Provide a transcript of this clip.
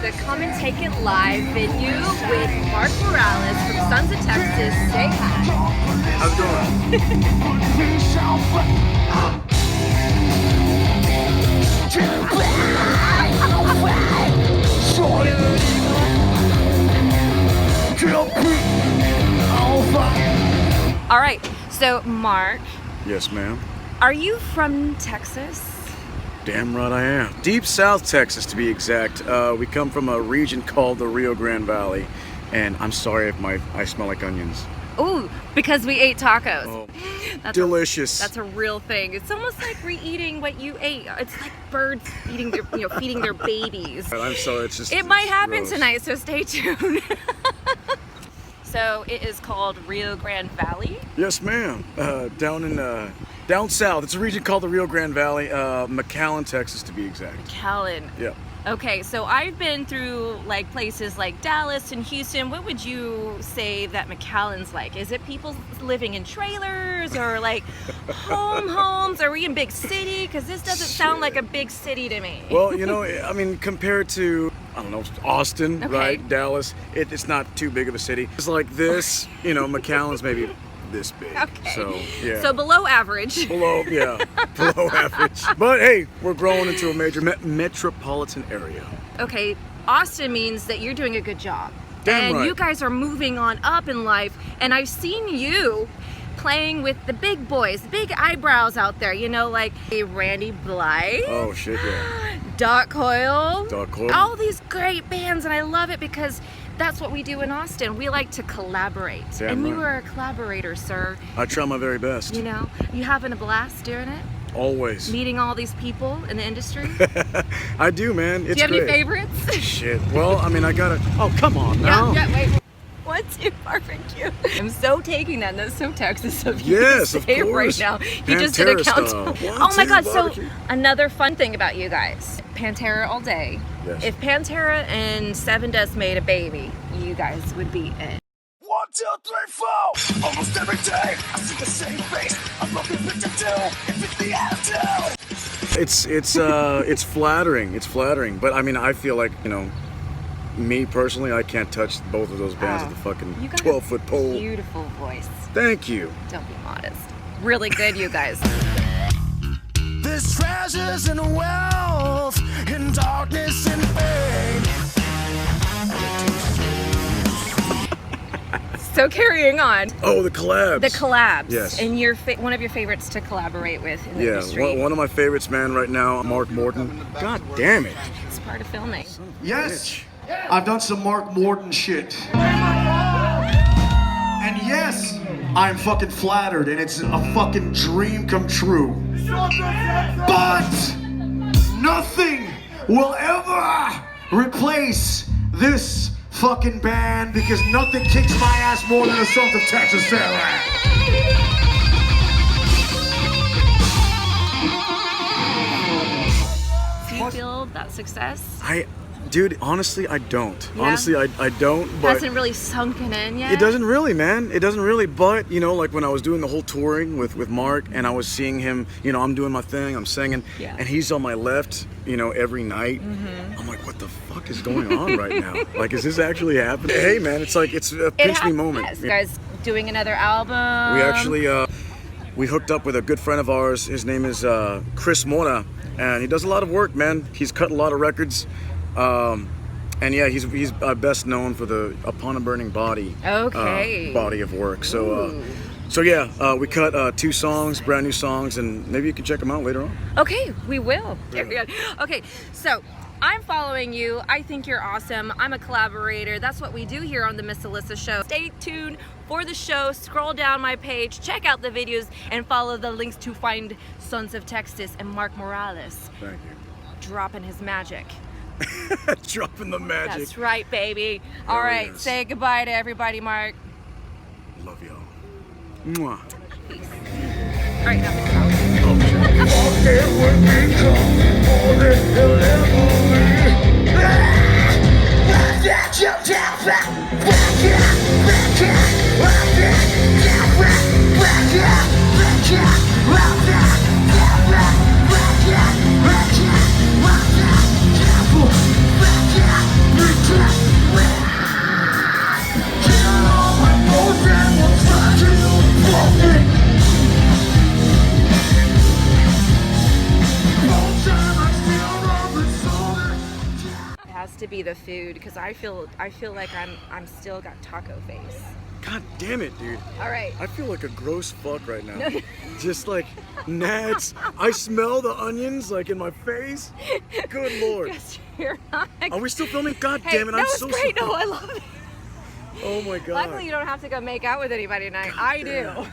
the Come and Take It Live venue with Mark Morales from Sons of Texas. Say hi. How's it All right, so Mark. Yes, ma'am. Are you from Texas? Damn right I am. Deep South Texas, to be exact. We come from a region called the Rio Grande Valley, and I'm sorry if I smell like onions. Ooh, because we ate tacos. Oh, that's delicious. That's a real thing. It's almost like re-eating what you ate. It's like birds eating their, feeding their babies. I'm sorry, it's just. It might happen gross. tonight, so stay tuned. So it is called Rio Grande Valley. Yes, ma'am. Down south. It's a region called the Rio Grande Valley, McAllen, Texas, to be exact. McAllen. Yeah. Okay, so I've been through like places like Dallas and Houston. What would you say that McAllen's like? Is it people living in trailers or like homes? Are we in big city? Because this doesn't sound like a big city to me. Well, I mean, compared to, I don't know, Austin, Okay. right? Dallas, it's not too big of a city. It's like this, McAllen's maybe this big. Okay. So, yeah. So below average. Below average. But hey, we're growing into a major metropolitan area. Okay, Austin means that you're doing a good job. Damn and right. you guys are moving on up in life. And I've seen you playing with the big boys, the big eyebrows out there, like Randy Blythe. Oh, shit, yeah. Doc Coyle. All these great bands, and I love it because that's what we do in Austin. We like to collaborate. Damn and you right. are a collaborator, sir. I try my very best. You having a blast doing it? Always. Meeting all these people in the industry? I do, man. It's Do you have great. any favorites? Shit. Well, I mean, I gotta. Oh, come on now. Yeah, wait. What's your barbecue? I'm so taking that. That's so Texas of you Yes, to of say it right course. now. You just did a Pantera count. style. Oh my God! Barbecue. So another fun thing about you guys, Pantera all day. Yes. If Pantera and Seven Dust made a baby, you guys would be it. 1, 2, 3, 4. Almost every day I see the same face. I'm looking for to do. If it's the attitude. It's flattering. It's flattering. But I mean, I feel like me personally, I can't touch both of those bands with a fucking You got 12-foot pole. Beautiful voice. Thank you. Don't be modest. Really good, you guys. There's treasures and wealth, in darkness and pain. So carrying on. Oh, the collabs. The collabs. Yes. And one of your favorites to collaborate with in the Yeah, industry. one of my favorites, man, right now, Mark Morton. God damn it. It's part of filming. Yes, I've done some Mark Morton shit. And yes, I'm fucking flattered and it's a fucking dream come true. But nothing will ever replace this fucking band because nothing kicks my ass more than the Sons of Texas Fairland. Do you feel that success Dude, honestly, I don't. Yeah? Honestly, I don't. But hasn't really sunken in yet? it doesn't really, man. It doesn't really. But like when I was doing the whole touring with Mark, and I was seeing him. I'm doing my thing. I'm singing, Yeah. and he's on my left. Every night. Mm-hmm. I'm like, what the fuck is going on right now? Like, is this actually happening? Hey, man, it's like it's a pinch me moment. Yes, guys, doing another album. We actually we hooked up with a good friend of ours. His name is Chris Mora, and he does a lot of work, man. He's cut a lot of records. And yeah, he's best known for the Upon a Burning Body body of work. So yeah, we cut 2 songs, brand new songs, and maybe you can check them out later on. Okay, we will. Okay, so I'm following you. I think you're awesome. I'm a collaborator. That's what we do here on the Miss Alyssa Show. Stay tuned for the show. Scroll down my page, check out the videos, and follow the links to find Sons of Texas and Mark Morales. Thank you. Dropping his magic. Dropping the magic. That's right, baby. All right, yes. say goodbye to everybody, Mark. Love y'all. Mwah. Peace. All right, now. Back to be the food because I feel like I'm still got taco face. God damn it, dude. All right. I feel like a gross fuck right now. Just like gnats. I smell the onions like in my face. Good lord. Yes, you're not. Are we still filming? God Hey, damn it, no, I'm it's so great. sorry. No, I love it. Oh my god. Luckily, you don't have to go make out with anybody tonight. I do. damn.